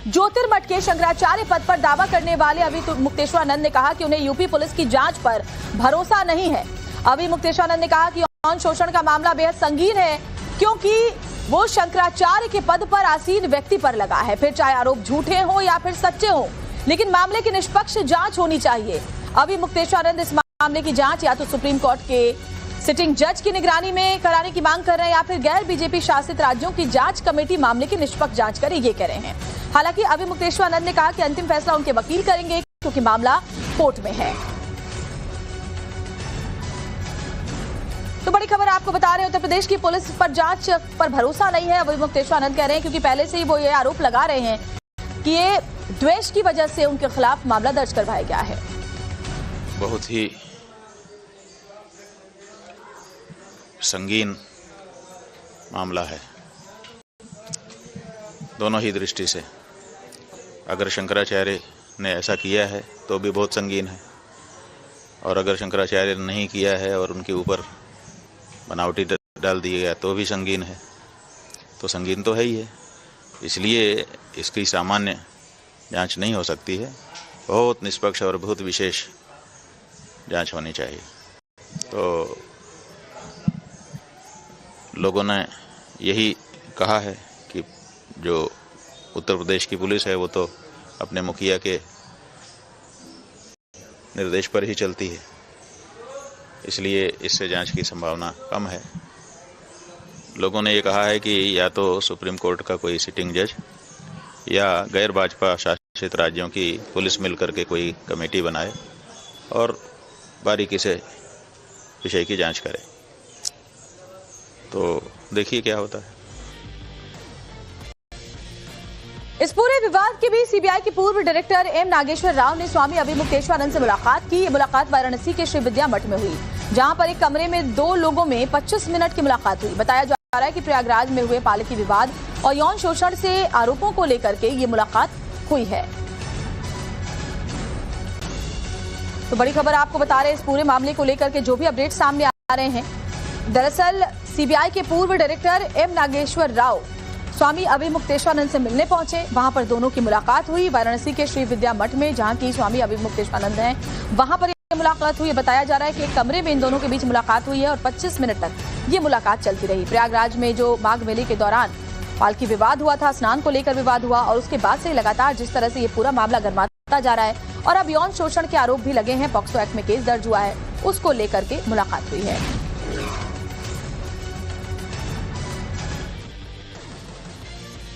ज्योतिर्मठ के शंकराचार्य पद पर दावा करने वाले अभी मुक्तेश्वरानंद ने कहा कि उन्हें यूपी पुलिस की जांच पर भरोसा नहीं है। अभी मुक्तेश्वरानंद ने कहा कि यौन शोषण का मामला बेहद संगीन है, क्योंकि वो शंकराचार्य के पद पर आसीन व्यक्ति पर लगा है। फिर चाहे आरोप झूठे हो या फिर सच्चे हो, लेकिन मामले की निष्पक्ष जांच होनी चाहिए। अभी मुक्तेश्वरानंद इस मामले की जांच या तो सुप्रीम कोर्ट के सिटिंग जज की निगरानी में कराने की मांग कर रहे हैं, या फिर गैर बीजेपी शासित राज्यों की जांच कमेटी मामले की निष्पक्ष जांच करे, ये कह रहे हैं। हालांकि अभी मुक्तेश्वरानंद ने कहा कि अंतिम फैसला उनके वकील करेंगे, क्योंकि मामला कोर्ट में है। तो बड़ी खबर आपको बता रहे हैं, उत्तर प्रदेश की पुलिस पर जांच पर भरोसा नहीं है, अभी मुक्तेश्वरानंद कह रहे हैं, क्योंकि पहले से ही वो ये आरोप लगा रहे हैं कि ये द्वेष की वजह से उनके खिलाफ मामला दर्ज करवाया गया है। बहुत ही संगीन मामला है दोनों ही दृष्टि से। अगर शंकराचार्य ने ऐसा किया है तो भी बहुत संगीन है, और अगर शंकराचार्य ने नहीं किया है और उनके ऊपर बनावटी डाल दिया गया तो भी संगीन है। तो संगीन तो है ही है, इसलिए इसकी सामान्य जांच नहीं हो सकती है, बहुत निष्पक्ष और बहुत विशेष जांच होनी चाहिए। तो लोगों ने यही कहा है कि जो उत्तर प्रदेश की पुलिस है वो तो अपने मुखिया के निर्देश पर ही चलती है, इसलिए इससे जांच की संभावना कम है। लोगों ने ये कहा है कि या तो सुप्रीम कोर्ट का कोई सिटिंग जज या गैर भाजपा शासित राज्यों की पुलिस मिलकर के कोई कमेटी बनाए और बारीकी से विषय की जांच करे। तो देखिए क्या होता है। इस पूरे विवाद के बीच सीबीआई के पूर्व डायरेक्टर एम नागेश्वर राव ने स्वामी अभी मुक्तेश्वरानंद से मुलाकात की। ये मुलाकात वाराणसी के श्री विद्या मठ में हुई, जहां पर एक कमरे में दो लोगों में 25 मिनट की मुलाकात हुई। बताया जा रहा है कि प्रयागराज में हुए पालकी विवाद और यौन शोषण से आरोपों को लेकर के ये मुलाकात हुई है। तो बड़ी खबर आपको बता रहे हैं, इस पूरे मामले को लेकर के जो भी अपडेट सामने आ रहे हैं। दरअसल सीबीआई के पूर्व डायरेक्टर एम नागेश्वर राव स्वामी अभी मुक्तेश्वरानंद से मिलने पहुंचे। वहां पर दोनों की मुलाकात हुई वाराणसी के श्री विद्या मठ में, जहां की स्वामी अभी मुक्तेश्वरानंद हैं, वहां पर ये मुलाकात हुई। बताया जा रहा है कि एक कमरे में इन दोनों के बीच मुलाकात हुई है और 25 मिनट तक ये मुलाकात चलती रही। प्रयागराज में जो माघ मेले के दौरान पालकी विवाद हुआ था, स्नान को लेकर विवाद हुआ, और उसके बाद से लगातार जिस तरह से ये पूरा मामला गर्माता जा रहा है और अब यौन शोषण के आरोप भी लगे हैं, पॉक्सो एक्ट में केस दर्ज हुआ है, उसको लेकर के मुलाकात हुई है।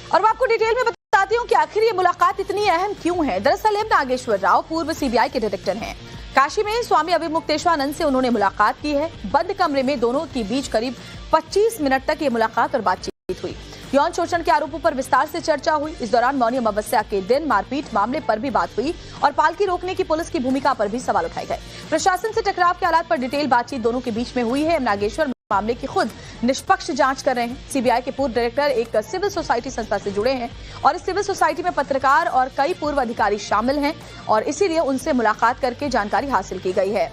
और मैं आपको डिटेल में बताती हूं कि आखिर ये मुलाकात इतनी अहम क्यों है। दरअसल एम नागेश्वर राव पूर्व सीबीआई के डायरेक्टर हैं। काशी में स्वामी अभी मुक्तेश्वरानंद से उन्होंने मुलाकात की है। बंद कमरे में दोनों के बीच करीब 25 मिनट तक ये मुलाकात और बातचीत हुई। यौन शोषण के आरोपों पर विस्तार से चर्चा हुई। इस दौरान मौनी अमावस्या के दिन मारपीट मामले पर भी बात हुई और पालकी रोकने की पुलिस की भूमिका पर भी सवाल उठाए गए। प्रशासन से टकराव के हालात पर डिटेल बातचीत दोनों के बीच में हुई है। एम नागेश्वर मामले की खुद निष्पक्ष जांच कर रहे हैं। सीबीआई के पूर्व डायरेक्टर एक सिविल सोसाइटी संस्था से जुड़े हैं और इस सिविल सोसाइटी में पत्रकार और कई पूर्व अधिकारी शामिल हैं, और इसीलिए उनसे मुलाकात करके जानकारी हासिल की गई है।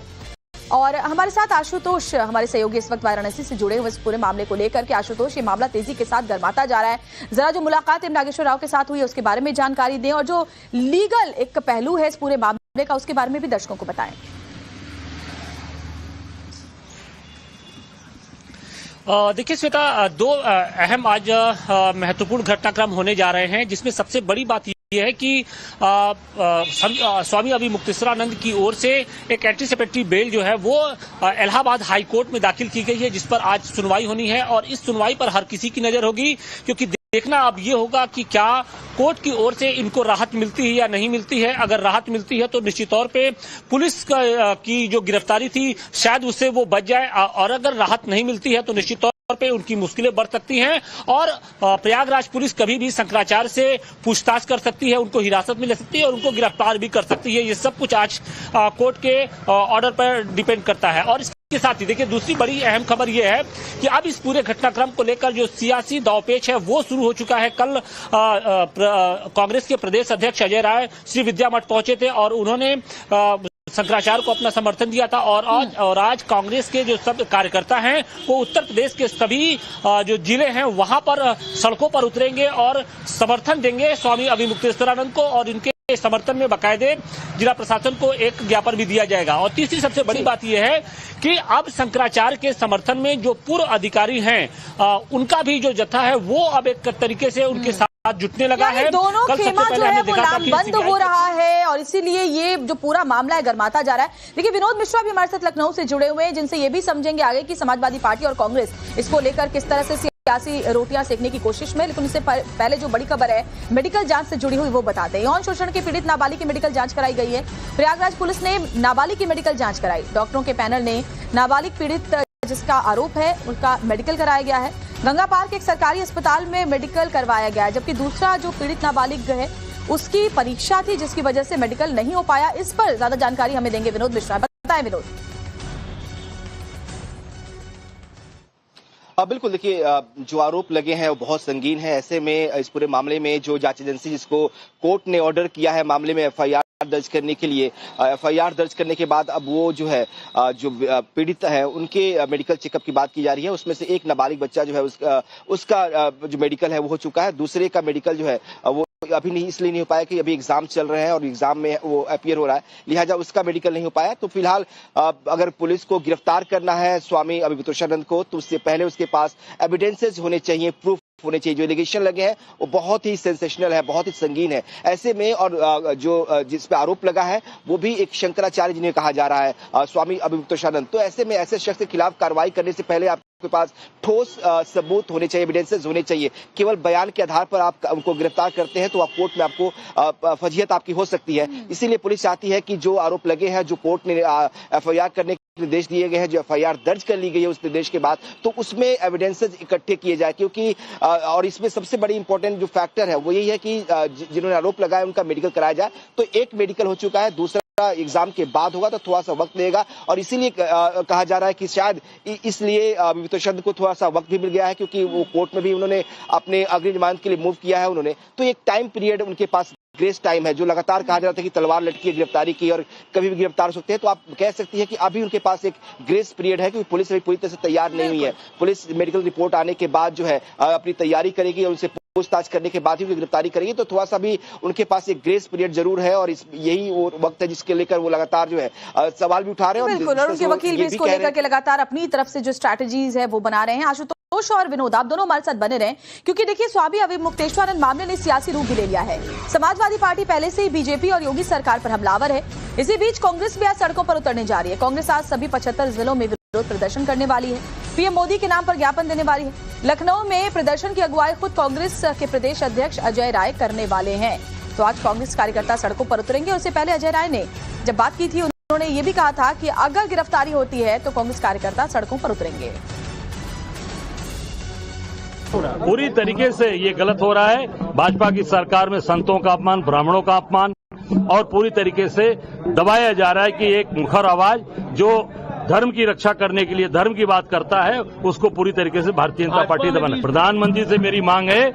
और हमारे साथ आशुतोष, हमारे सहयोगी, इस वक्त वाराणसी से जुड़े हुए इस पूरे मामले को लेकर के। आशुतोष, ये मामला तेजी के साथ गर्माता जा रहा है, जरा जो मुलाकात एम नागेश्वर राव के साथ हुई है उसके बारे में जानकारी दें, और जो लीगल एक पहलू है इस पूरे मामले का उसके बारे में भी दर्शकों को बताएं। देखिए श्वेता, दो अहम आज महत्वपूर्ण घटनाक्रम होने जा रहे हैं, जिसमें सबसे बड़ी बात यह है कि स्वामी अभी मुक्तेश्वरानंद की ओर से एक एंटीसिपेटरी बेल जो है वो इलाहाबाद हाई कोर्ट में दाखिल की गई है, जिस पर आज सुनवाई होनी है। और इस सुनवाई पर हर किसी की नजर होगी, क्योंकि देखना अब ये होगा कि क्या कोर्ट की ओर से इनको राहत मिलती है या नहीं मिलती है। अगर राहत मिलती है तो निश्चित तौर पे पुलिस की जो गिरफ्तारी थी शायद उससे वो बच जाए, और अगर राहत नहीं मिलती है तो निश्चित तौर पे उनकी मुश्किलें बढ़ सकती हैं और प्रयागराज पुलिस कभी भी शंकराचार्य से पूछताछ कर सकती है, उनको हिरासत में ले सकती है और उनको गिरफ्तार भी कर सकती है। ये सब कुछ आज कोर्ट के ऑर्डर पर डिपेंड करता है। और के साथ ही देखिए, दूसरी बड़ी अहम खबर यह है कि अब इस पूरे घटनाक्रम को लेकर जो सियासी दांवपेच है वो शुरू हो चुका है। कल कांग्रेस के प्रदेश अध्यक्ष अजय राय श्री विद्या मठ पहुंचे थे और उन्होंने शंकराचार्य को अपना समर्थन दिया था और आज कांग्रेस के जो सब कार्यकर्ता हैं वो उत्तर प्रदेश के सभी जो जिले हैं वहां पर सड़कों पर उतरेंगे और समर्थन देंगे स्वामी अभिमुक्तेश्वरानंद को, और इनके समर्थन में बाकायदे जिला प्रशासन को एक ज्ञापन भी दिया जाएगा। और तीसरी सबसे बड़ी बात यह है कि अब शंकराचार्य के समर्थन में जो पूर्व अधिकारी हैं उनका भी जो जत्था है वो अब एक तरीके से उनके साथ जुटने लगा है। दोनों खेमा जो है वो लामबंद हो रहा है और इसीलिए ये जो पूरा मामला है गर्माता जा रहा है। देखिए विनोद मिश्रा भी हमारे साथ लखनऊ से जुड़े हुए हैं, जिनसे ये भी समझेंगे आगे कि समाजवादी पार्टी और कांग्रेस इसको लेकर किस तरह से सियासी रोटियां सेकने की कोशिश में। लेकिन उससे पहले जो बड़ी खबर है मेडिकल जांच से जुड़ी हुई वो बताते हैं। यौन शोषण के पीड़ित नाबालिग की मेडिकल जांच कराई गई है। प्रयागराज पुलिस ने नाबालिग की मेडिकल जांच कराई। डॉक्टरों के पैनल ने नाबालिग पीड़ित जिसका आरोप है उनका मेडिकल कराया गया है। गंगा पार्क एक सरकारी अस्पताल में मेडिकल करवाया गया है, जबकि दूसरा जो पीड़ित नाबालिग है उसकी परीक्षा थी जिसकी वजह से मेडिकल नहीं हो पाया। इस पर ज्यादा जानकारी हमें देंगे विनोद मिश्रा। बताएं विनोद। बिल्कुल, देखिए जो आरोप लगे हैं वो बहुत संगीन है। ऐसे में इस पूरे मामले में जो जांच एजेंसी जिसको कोर्ट ने ऑर्डर किया है मामले में एफआईआर दर्ज करने के लिए, एफआईआर दर्ज करने के बाद अब वो जो है जो पीड़ित है उनके मेडिकल चेकअप की बात की जा रही है। उसमें से एक नाबालिग बच्चा जो है उसका जो मेडिकल है वो हो चुका है। दूसरे का मेडिकल जो है वो अभी नहीं, इसलिए नहीं हो पाया कि अभी एग्जाम चल रहे हैं और एग्जाम में वो अपीयर हो रहा है, लिहाजा उसका मेडिकल नहीं हो पाया। तो फिलहाल अगर पुलिस को गिरफ्तार करना है स्वामी अभिमुक्तेश्वरानंद को तो उससे पहले उसके पास एविडेंसेस होने चाहिए, प्रूफ होने चाहिए। जो एलिगेशन लगे हैं वो बहुत ही सेंसेशनल है, बहुत ही संगीन है। ऐसे में और जो जिस पे आरोप लगा है वो भी एक शंकराचार्य जिन्हें कहा जा रहा है स्वामी अभिमुक्तेश्वरानंद। तो ऐसे में ऐसे शख्स के खिलाफ कार्रवाई करने से पहले आपके पास ठोस सबूत होने चाहिए, एविडेंसेस होने चाहिए। केवल बयान के आधार पर आप उनको गिरफ्तार करते हैं तो आप कोर्ट में आपको फजीहत आपकी हो सकती है। इसीलिए पुलिस चाहती है कि जो आरोप लगे हैं, जो कोर्ट ने एफआईआर करने निर्देश दिए गए हैं, जो एफआईआर दर्ज कर ली गई है उस निर्देश के बाद, तो उसमें एविडेंसेस इकट्ठे किए जाए। क्योंकि और इसमें सबसे बड़ी इंपॉर्टेंट जो फैक्टर है वो यही है कि जिन्होंने आरोप लगाया उनका मेडिकल कराया जाए। तो एक मेडिकल हो चुका है, दूसरा एग्जाम के बाद होगा तो थोड़ा सा वक्त लगेगा। और इसीलिए कहा जा रहा है कि शायद इसलिए अभिमुक्तेश्वरानंद को थोड़ा सा वक्त भी मिल गया है, क्योंकि वो कोर्ट में भी उन्होंने अपने अग्रिम जमानत के लिए मूव किया है उन्होंने। तो एक टाइम पीरियड उनके पास ग्रेस टाइम है, जो लगातार कहा जा रहा था कि तलवार लटकी है गिरफ्तारी की और कभी भी गिरफ्तार हो सकते हैं। तो आप कह सकती है कि अभी उनके पास एक ग्रेस पीरियड है, क्योंकि पुलिस अभी पूरी तरह से तैयार नहीं हुई है। पुलिस मेडिकल रिपोर्ट आने के बाद जो है अपनी तैयारी करेगी और उनसे पूछताछ करने के बाद ही उनकी गिरफ्तारी करेगी। तो थोड़ा सा भी उनके पास एक ग्रेस पीरियड जरूर है और यही वो वक्त है जिसके लेकर वो लगातार जो है सवाल भी उठा रहे हैं। बिल्कुल, और उनके वकील भी इसको लेकर के लगातार अपनी तरफ से जो स्ट्रैटेजीज है वो बना रहे हैं। आशुतोष और विनोद, आप दोनों हमारे साथ बने रहें, क्योंकि देखिए स्वामी अभिमुक्तेश्वरानंद मामले ने सियासी रूप भी ले लिया है। समाजवादी पार्टी पहले से ही बीजेपी और योगी सरकार पर हमलावर है। इसी बीच कांग्रेस भी आज सड़कों पर उतरने जा रही है। कांग्रेस आज सभी 75 जिलों में विरोध प्रदर्शन करने वाली है, पीएम मोदी के नाम पर ज्ञापन देने वाली है। लखनऊ में प्रदर्शन की अगुवाई खुद कांग्रेस के प्रदेश अध्यक्ष अजय राय करने वाले हैं। तो आज कांग्रेस कार्यकर्ता सड़कों पर उतरेंगे। उससे पहले अजय राय ने जब बात की थी उन्होंने ये भी कहा था कि अगर गिरफ्तारी होती है तो कांग्रेस कार्यकर्ता सड़कों पर उतरेंगे। पूरी तरीके से ये गलत हो रहा है। भाजपा की सरकार में संतों का अपमान, ब्राह्मणों का अपमान और पूरी तरीके से दबाया जा रहा है कि एक मुखर आवाज जो धर्म की रक्षा करने के लिए धर्म की बात करता है उसको पूरी तरीके से भारतीय जनता पार्टी दबाना। प्रधानमंत्री से मेरी मांग है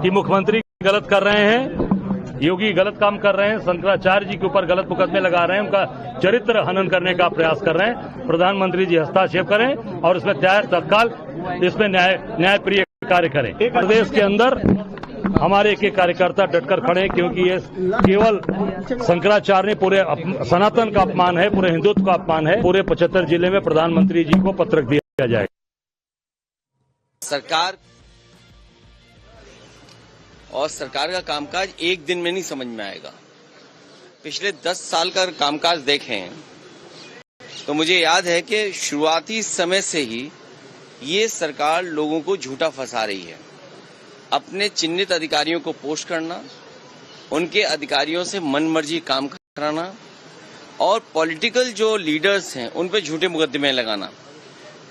कि मुख्यमंत्री गलत कर रहे हैं, योगी गलत काम कर रहे हैं, शंकराचार्य जी के ऊपर गलत मुकदमे लगा रहे हैं, उनका चरित्र हनन करने का प्रयास कर रहे हैं। प्रधानमंत्री जी हस्तक्षेप करें और इसमें तत्काल इसमें न्यायप्रिय कार्य करें। प्रदेश के अंदर हमारे एक कार्यकर्ता डटकर खड़े हैं, क्योंकि ये केवल शंकराचार्य ने पूरे सनातन का अपमान है, पूरे हिंदुत्व का अपमान है। पूरे 75 जिले में प्रधानमंत्री जी को पत्रक दिया जाएगा। सरकार और सरकार का कामकाज एक दिन में नहीं समझ में आएगा। पिछले 10 साल का कामकाज देखें तो मुझे याद है कि शुरुआती समय से ही ये सरकार लोगों को झूठा फंसा रही है। अपने चिन्हित अधिकारियों को पोस्ट करना, उनके अधिकारियों से मनमर्जी काम कराना और पॉलिटिकल जो लीडर्स हैं उन पे झूठे मुकदमे लगाना।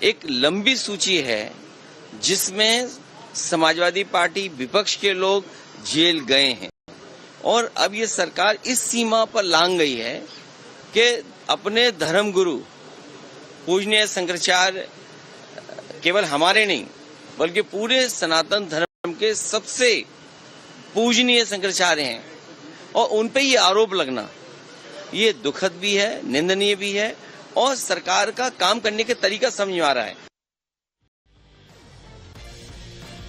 एक लंबी सूची है जिसमें समाजवादी पार्टी विपक्ष के लोग जेल गए हैं और अब ये सरकार इस सीमा पर लांग गई है कि अपने धर्मगुरु पूजनीय शंकराचार्य केवल हमारे नहीं बल्कि पूरे सनातन धर्म के सबसे पूजनीय शंकराचार्य हैं और उन पे ये आरोप लगना ये दुखद भी है, निंदनीय भी है और सरकार का काम करने के तरीका समझ में आ रहा है।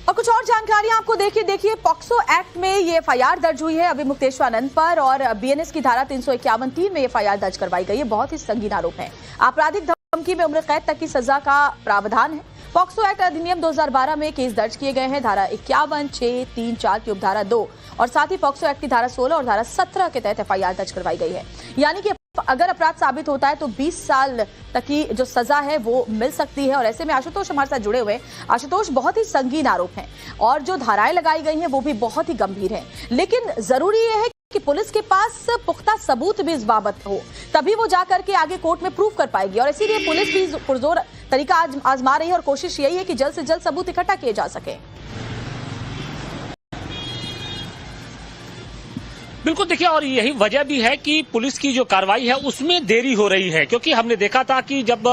और कुछ और जानकारियां आपको देखिए पॉक्सो एक्ट में ये एफआईआर दर्ज हुई है अभिमुक्तेश्वरानंद पर और बीएनएस की धारा 351(3) में एफआईआर दर्ज करवाई गई है। बहुत ही संगीन आरोप है। आपराधिक धमकी में उम्र कैद तक की सजा का प्रावधान है। पॉक्सो एक्ट अधिनियम 2012 में केस दर्ज किए गए हैं। धारा 51, 6, 3, 4 की उपधारा 2 और साथ ही पॉक्सो एक्ट की धारा 16 और धारा 17 के तहत एफआईआर दर्ज करवाई गई है। यानी कि अगर अपराध साबित होता है तो 20 साल तक की जो सजा है वो मिल सकती है। और ऐसे में आशुतोष हमारे साथ जुड़े हुए हैं। आशुतोष, बहुत ही संगीन आरोप हैं और जो धाराएं लगाई गई हैं वो भी बहुत ही गंभीर हैं, लेकिन जरूरी यह है कि पुलिस के पास पुख्ता सबूत भी इस बाबत हो, तभी वो जाकर के आगे कोर्ट में प्रूव कर पाएगी। और इसीलिए पुलिस भी पुरजोर तरीका आजमा रही है और कोशिश यही है कि जल्द से जल्द सबूत इकट्ठा किए जा सके। बिल्कुल, देखिए, और यही वजह भी है कि पुलिस की जो कार्रवाई है उसमें देरी हो रही है, क्योंकि हमने देखा था कि जब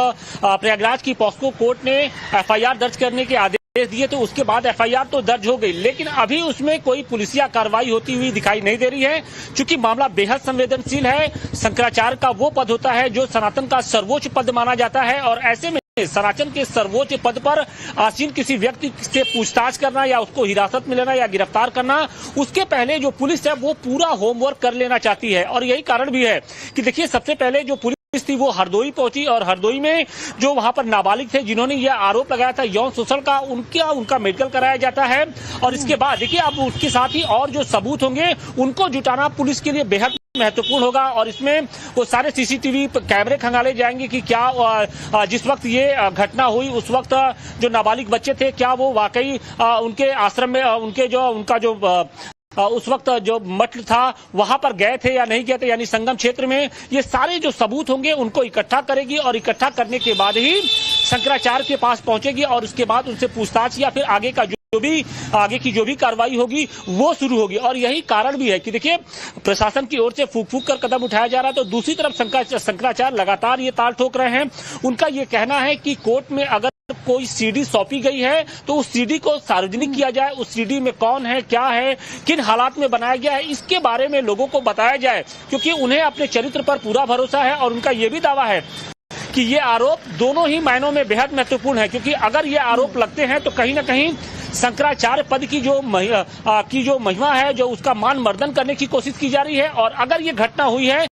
प्रयागराज की पॉक्सो कोर्ट ने एफआईआर दर्ज करने के आदेश दिए तो उसके बाद एफआईआर तो दर्ज हो गई, लेकिन अभी उसमें कोई पुलिसिया कार्रवाई होती हुई दिखाई नहीं दे रही है, क्योंकि मामला बेहद संवेदनशील है। शंकराचार्य का वो पद होता है जो सनातन का सर्वोच्च पद माना जाता है और ऐसे में सनातन के सर्वोच्च पद पर आसीन किसी व्यक्ति से पूछताछ करना या उसको हिरासत में लेना या गिरफ्तार करना, उसके पहले जो पुलिस है वो पूरा होमवर्क कर लेना चाहती है। और यही कारण भी है कि देखिए, सबसे पहले जो पुलिस थी वो हरदोई पहुंची और हरदोई में जो वहां पर नाबालिग थे जिन्होंने यह आरोप लगाया था यौन शोषण का, उनका मेडिकल कराया जाता है। और इसके बाद देखिए, अब उसके साथ ही और जो सबूत होंगे उनको जुटाना पुलिस के लिए बेहद महत्वपूर्ण होगा। और इसमें वो सारे सीसीटीवी कैमरे खंगाले जाएंगे कि क्या जिस वक्त ये घटना हुई उस वक्त जो नाबालिग बच्चे थे क्या वो वाकई उनके आश्रम में उनका जो उस वक्त जो मठ था वहां पर गए थे या नहीं गए थे, यानी संगम क्षेत्र में। ये सारे जो सबूत होंगे उनको इकट्ठा करेगी और इकट्ठा करने के बाद ही शंकराचार्य के पास पहुंचेगी और उसके बाद उनसे पूछताछ या फिर आगे की जो भी कार्रवाई होगी वो शुरू होगी। और यही कारण भी है कि देखिए, प्रशासन की ओर से फूक फूक कर कदम उठाया जा रहा है, तो दूसरी तरफ शंकराचार्य लगातार ये ताल ठोक रहे हैं। उनका ये कहना है कि कोर्ट में अगर कोई सीडी सौंपी गई है तो उस सीडी को सार्वजनिक किया जाए, उस सीडी में कौन है, क्या है, किन हालात में बनाया गया है, इसके बारे में लोगों को बताया जाए, क्योंकि उन्हें अपने चरित्र पर पूरा भरोसा है। और उनका ये भी दावा है कि ये आरोप दोनों ही मायनों में बेहद महत्वपूर्ण है, क्योंकि अगर ये आरोप लगते हैं तो कहीं ना कहीं शंकराचार्य पद की जो महिमा है, जो उसका मान मर्दन करने की कोशिश की जा रही है। और अगर ये घटना हुई है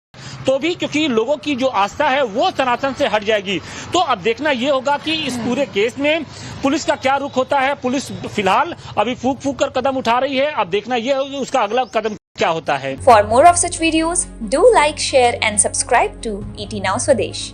तो भी क्योंकि लोगों की जो आस्था है वो सनातन से हट जाएगी। तो अब देखना ये होगा कि इस पूरे केस में पुलिस का क्या रुख होता है। पुलिस फिलहाल अभी फूक फूक कर कदम उठा रही है, अब देखना ये होगा उसका अगला कदम क्या होता है। For more of such videos do like, share and subscribe to ET Now Swadesh।